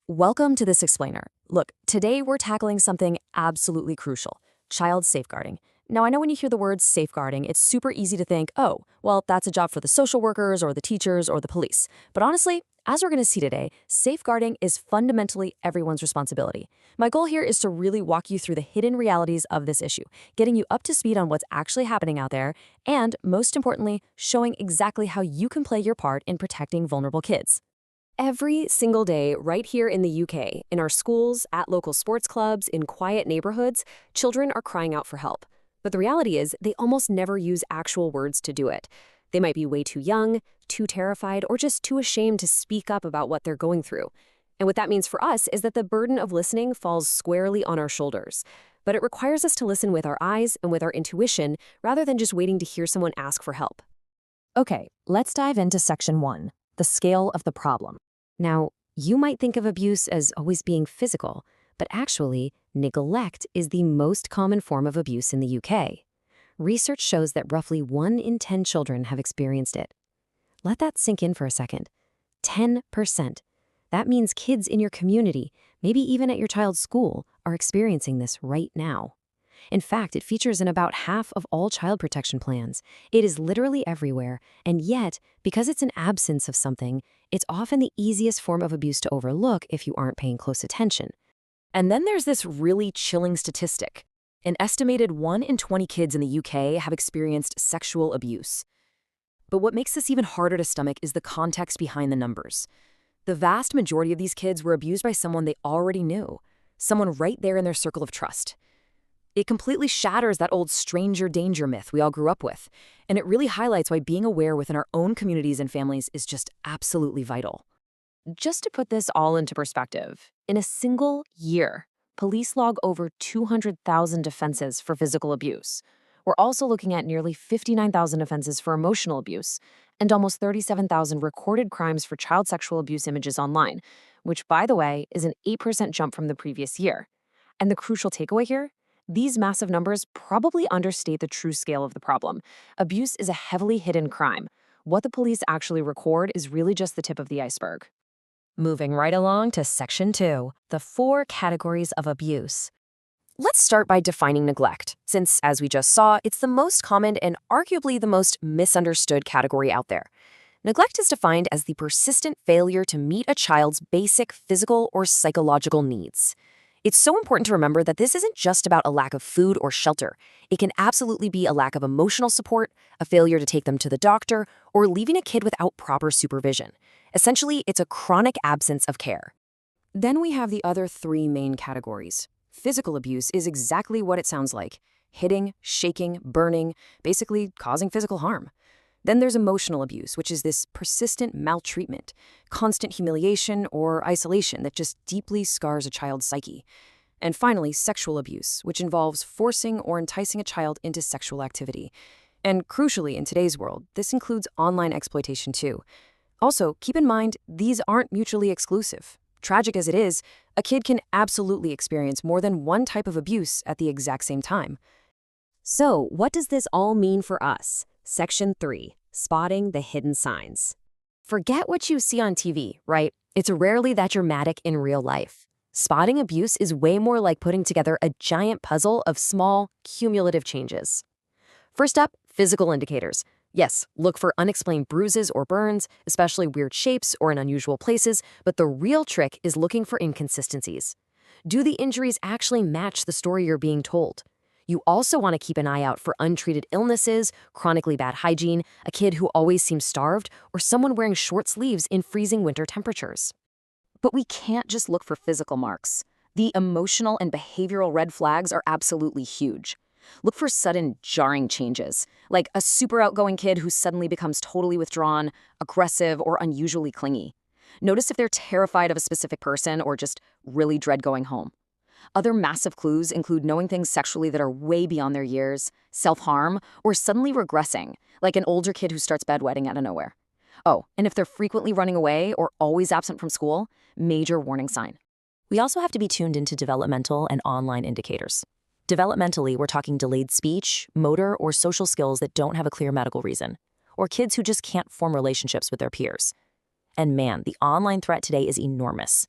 Welcome to This Explainer. Look, today we're tackling something absolutely crucial, child safeguarding. Now, I know when you hear the word safeguarding, it's super easy to think, oh, well, that's a job for the social workers or the teachers or the police. But honestly, as we're going to see today, safeguarding is fundamentally everyone's responsibility. My goal here is to really walk you through the hidden realities of this issue, getting you up to speed on what's actually happening out there, and most importantly, showing exactly how you can play your part in protecting vulnerable kids. Every single day, right here in the UK, in our schools, at local sports clubs, in quiet neighborhoods, children are crying out for help. But the reality is, they almost never use actual words to do it. They might be way too young, too terrified, or just too ashamed to speak up about what they're going through. And what that means for us is that the burden of listening falls squarely on our shoulders. But it requires us to listen with our eyes and with our intuition rather than just waiting to hear someone ask for help. Okay, let's dive into Section 1, the scale of the problem. Now, you might think of abuse as always being physical, but actually, neglect is the most common form of abuse in the UK. Research shows that roughly 1 in 10 children have experienced it. Let that sink in for a second. 10%. That means kids in your community, maybe even at your child's school, are experiencing this right now. In fact, it features in about half of all child protection plans. It is literally everywhere, and yet, because it's an absence of something, it's often the easiest form of abuse to overlook if you aren't paying close attention. And then there's this really chilling statistic. An estimated 1 in 20 kids in the UK have experienced sexual abuse. But what makes this even harder to stomach is the context behind the numbers. The vast majority of these kids were abused by someone they already knew, someone right there in their circle of trust. It completely shatters that old stranger danger myth we all grew up with, and it really highlights why being aware within our own communities and families is just absolutely vital. Just to put this all into perspective, in a single year, police log over 200,000 offenses for physical abuse. We're also looking at nearly 59,000 offenses for emotional abuse, and almost 37,000 recorded crimes for child sexual abuse images online, which, by the way, is an 8% jump from the previous year. And the crucial takeaway here? These massive numbers probably understate the true scale of the problem. Abuse is a heavily hidden crime. What the police actually record is really just the tip of the iceberg. Moving right along to Section 2, the 4 categories of abuse. Let's start by defining neglect, since, as we just saw, it's the most common and arguably the most misunderstood category out there. Neglect is defined as the persistent failure to meet a child's basic physical or psychological needs. It's so important to remember that this isn't just about a lack of food or shelter. It can absolutely be a lack of emotional support, a failure to take them to the doctor, or leaving a kid without proper supervision. Essentially, it's a chronic absence of care. Then we have the other 3 main categories. Physical abuse is exactly what it sounds like: hitting, shaking, burning, basically causing physical harm. Then there's emotional abuse, which is this persistent maltreatment, constant humiliation or isolation that just deeply scars a child's psyche. And finally, sexual abuse, which involves forcing or enticing a child into sexual activity. And crucially, in today's world, this includes online exploitation too. Also, keep in mind, these aren't mutually exclusive. Tragic as it is, a kid can absolutely experience more than one type of abuse at the exact same time. So, what does this all mean for us? Section 3, spotting the hidden signs. Forget what you see on TV, right? It's rarely that dramatic in real life. Spotting abuse is way more like putting together a giant puzzle of small, cumulative changes. First up, physical indicators. Yes, look for unexplained bruises or burns, especially weird shapes or in unusual places, but the real trick is looking for inconsistencies. Do the injuries actually match the story you're being told? You also want to keep an eye out for untreated illnesses, chronically bad hygiene, a kid who always seems starved, or someone wearing short sleeves in freezing winter temperatures. But we can't just look for physical marks. The emotional and behavioral red flags are absolutely huge. Look for sudden, jarring changes, like a super outgoing kid who suddenly becomes totally withdrawn, aggressive, or unusually clingy. Notice if they're terrified of a specific person or just really dread going home. Other massive clues include knowing things sexually that are way beyond their years, self-harm, or suddenly regressing, like an older kid who starts bedwetting out of nowhere. Oh, and if they're frequently running away or always absent from school, major warning sign. We also have to be tuned into developmental and online indicators. Developmentally, we're talking delayed speech, motor, or social skills that don't have a clear medical reason, or kids who just can't form relationships with their peers. And man, the online threat today is enormous.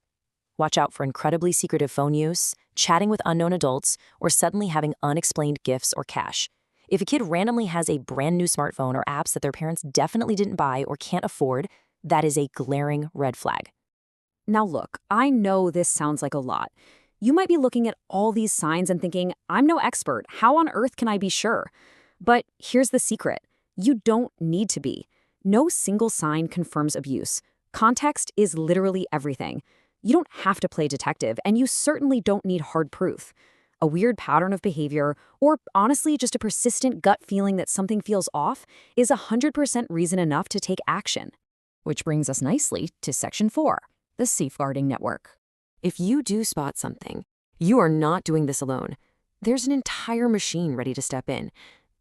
Watch out for incredibly secretive phone use, chatting with unknown adults, or suddenly having unexplained gifts or cash. If a kid randomly has a brand new smartphone or apps that their parents definitely didn't buy or can't afford, that is a glaring red flag. Now look, I know this sounds like a lot. You might be looking at all these signs and thinking, I'm no expert. How on earth can I be sure? But here's the secret. You don't need to be. No single sign confirms abuse. Context is literally everything. You don't have to play detective, and you certainly don't need hard proof. A weird pattern of behavior, or honestly just a persistent gut feeling that something feels off, is 100% reason enough to take action. Which brings us nicely to Section 4, the Safeguarding Network. If you do spot something, you are not doing this alone. There's an entire machine ready to step in.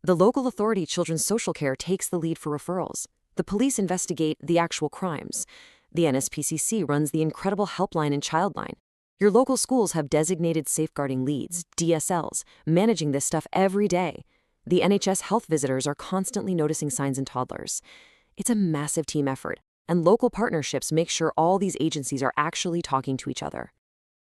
The local authority, Children's Social Care, takes the lead for referrals. The police investigate the actual crimes. The NSPCC runs the incredible helpline and childline. Your local schools have designated safeguarding leads, DSLs, managing this stuff every day. The NHS health visitors are constantly noticing signs in toddlers. It's a massive team effort, and local partnerships make sure all these agencies are actually talking to each other.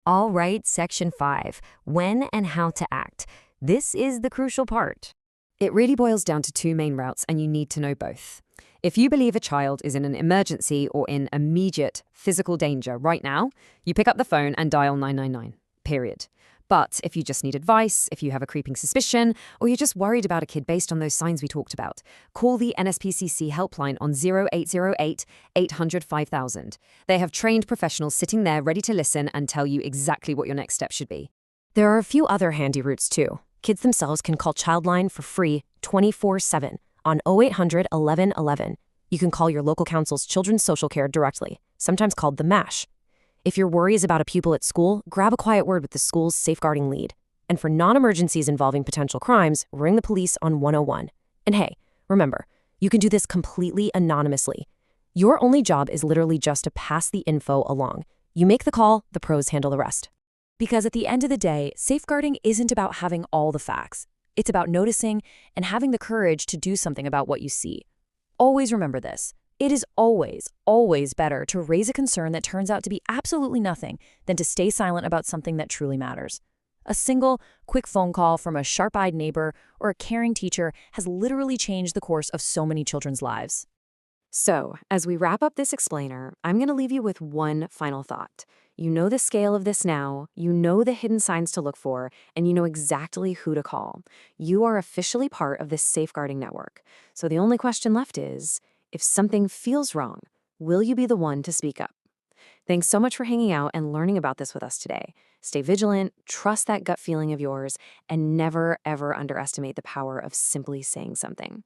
All right, Section 5, when and how to act. This is the crucial part. It really boils down to two main routes, and you need to know both. If you believe a child is in an emergency or in immediate physical danger right now, you pick up the phone and dial 999, period. But if you just need advice, if you have a creeping suspicion, or you're just worried about a kid based on those signs we talked about, call the NSPCC helpline on 0808 800 5000. They have trained professionals sitting there ready to listen and tell you exactly what your next step should be. There are a few other handy routes too. Kids themselves can call Childline for free 24/7 on 0800 11 11. You can call your local council's Children's Social Care directly, sometimes called the MASH. If your worry is about a pupil at school, grab a quiet word with the school's safeguarding lead. And for non-emergencies involving potential crimes, ring the police on 101. And hey, remember, you can do this completely anonymously. Your only job is literally just to pass the info along. You make the call, the pros handle the rest. Because at the end of the day, safeguarding isn't about having all the facts. It's about noticing and having the courage to do something about what you see. Always remember this. It is always, always better to raise a concern that turns out to be absolutely nothing than to stay silent about something that truly matters. A single, quick phone call from a sharp-eyed neighbor or a caring teacher has literally changed the course of so many children's lives. So, as we wrap up this explainer, I'm going to leave you with one final thought. You know the scale of this now, you know the hidden signs to look for, and you know exactly who to call. You are officially part of this safeguarding network. So the only question left is, if something feels wrong, will you be the one to speak up? Thanks so much for hanging out and learning about this with us today. Stay vigilant, trust that gut feeling of yours, and never, ever underestimate the power of simply saying something.